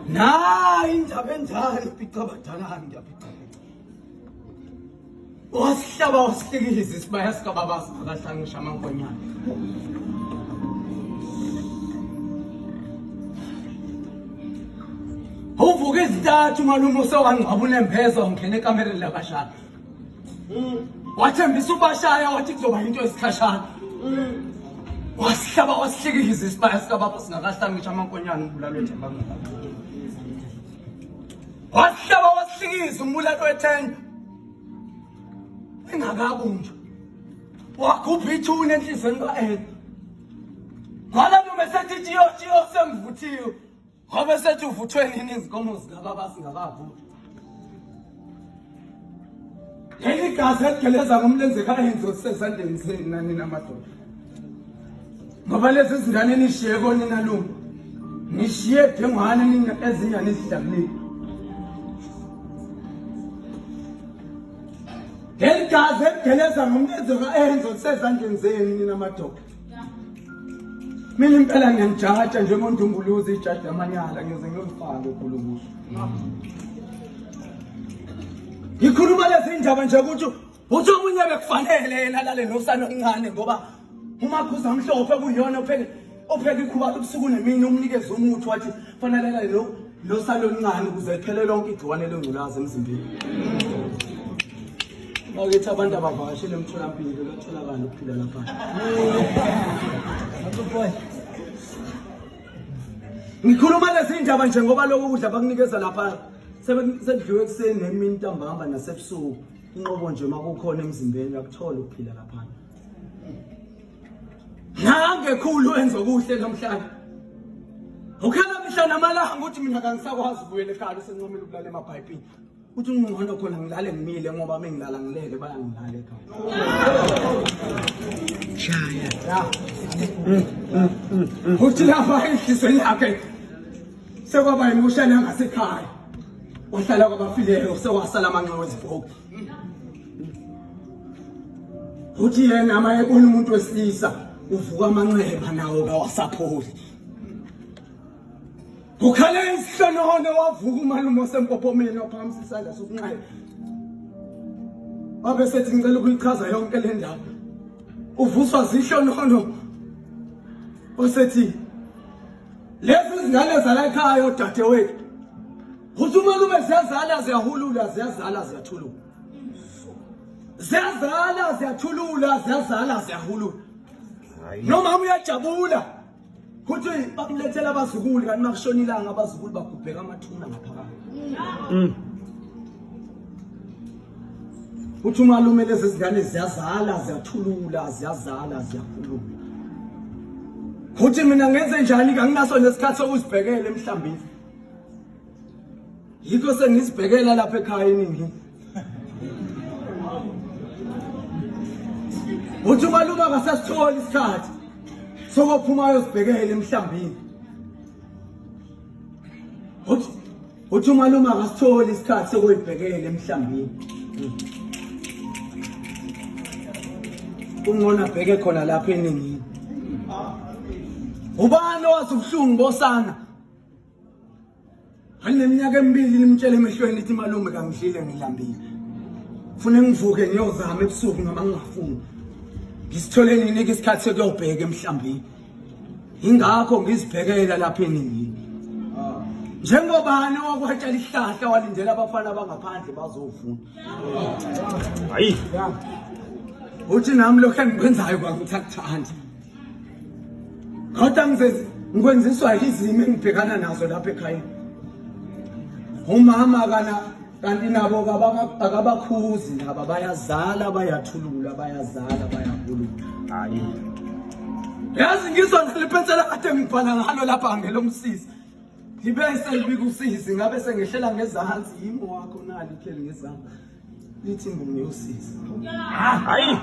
Nein, Tabentan, Picabatanan, was about this by Escababas, Rasang Shamankonia. Who forgets that to Malumoso and Abunem Pezo and Kenekamer Lavashan? What am the super shy? What is over into his Kashan? Was about this by Escababas, Rasang Shamankonia. What about this? Mula 10. Ngakabunja wakhupha ithuna enhlizweni kaEd ngala noma sethi jiyo semvuthiwe ngoba sethi uvuthwe nini izinkomo zikababa singakavuthwa leli gazi eligeleza ngomlenze kaEnzo sesandleni senu nani namadoda ngoba lezi zingane nishiye konina lungu nishiye dengwane nina ezinyane isidabulile Del gaze geleza ngomlenze kaEnzo sezandleni zenu nina madoda. Mina impela ngiyajaja njengondumbuluzi ijaji amanyala ngize ngiyofaka ekhulumo. Ngikhuluma lezi indaba nje ukuthi uthi omunye bekufanele yena lale nosana oncane ngoba umakhuza amhlophe kuyona opheka ikhuba lobusuku nemini umnikeze umuthi wathi fanele lale lo salo oncane ukuze iphele lonke igciwane lengculaza emzimbeni. Bakithi abantu abavakashele emtholampilo batholakala ukuphila lapha. Ngikhuluma lezi indaba nje ngoba lokho kudla bakunikeza lapha sekudliwe ekseni nemini ntambama nasebusuku inqobo nje makukhona emzimbeni yakuthola ukuphila lapha. Nangekhulu enza okuhle namhlanje. Ukhala mihla namalanga ukuthi mina kangisakwazi ukubuyela ekhaya sencomela ukulala emabhayibhini. Uthi ngingcono khona ngilale ngimile ngoba mengilala ngilele bayangilala ekhaya. Shaya. Uthi lapha inhliziyo yakhe sekwaba emotional ngasekhaya. Wahlala kwabafileyo sekwasala amanqe wezibhoku. Uthi yena mayebona umuntu wesilisa uvuka amanxeba nawo kawasapholi. Ukhale isihlonono wavuka umalumo sempophomeni waphamisa isandla sokunxele. Wabe sethi ngicela ukuyichaza yonke le ndaba. Uvuswa zihlonono. Osethi lezi zingane zala ekhaya odadewethu. Uthi umalume ziyazala ziyahulula ziyazala ziyathulula. Ziyazala ziyathulula ziyazala ziyahulula. Noma uyajabula. Kuthi bakulethela abazukulu kanti makushonilanga abazukulu bagubheka amathuna ngaphakathi. Uthi umalume lezi zingane ziyazala ziyathulula ziyazala ziyakhulula. Kuthi mina ngenze njani kanginaso nesikhathi sokuzibhekela emhlambini. Yikho sengizibhekela lapha ekhaya eningi. Uthi umalume akasasitholi isikhathi sokuphuma ayosibhekela emhlambini. Uthi umalume akasitholi isikhathi sokuyibhekela emhlambini. Ungona bheke khona lapha eningini. Ubani owazi ubuhlungu bosana? Aneminyaka emibili limtshela emehlweni lithi malume kangidlile ngilambile. Ufune ngivuke ngiyozama ebusuku noma ngingafuni. Ngisithole nini isikhathi sokuyobheka emhlambini. Ingakho ngizibhekela lapha eningini. Njengobani owakwatshela ihlahla walindela abafana abangaphandle bazovuna. Hayi. Uthi nami lokho engikwenzayo kwangithakuthanda. Kodwa ngikwenziswa izimo engibhekana nazo lapha ekhaya. Umama kanti nabo akabakhuzi laba bayazala bayathulula bayazala bayakhulula. Hayi. Yazi ngizona liphethela kade ngibhala ngalo lapha ngelomsisi. Ngibe selibika usisi ngabe sengehlela ngezansi yimo wakho nali ihleli ngezansi. Lithi ngumyosisi. Hayi.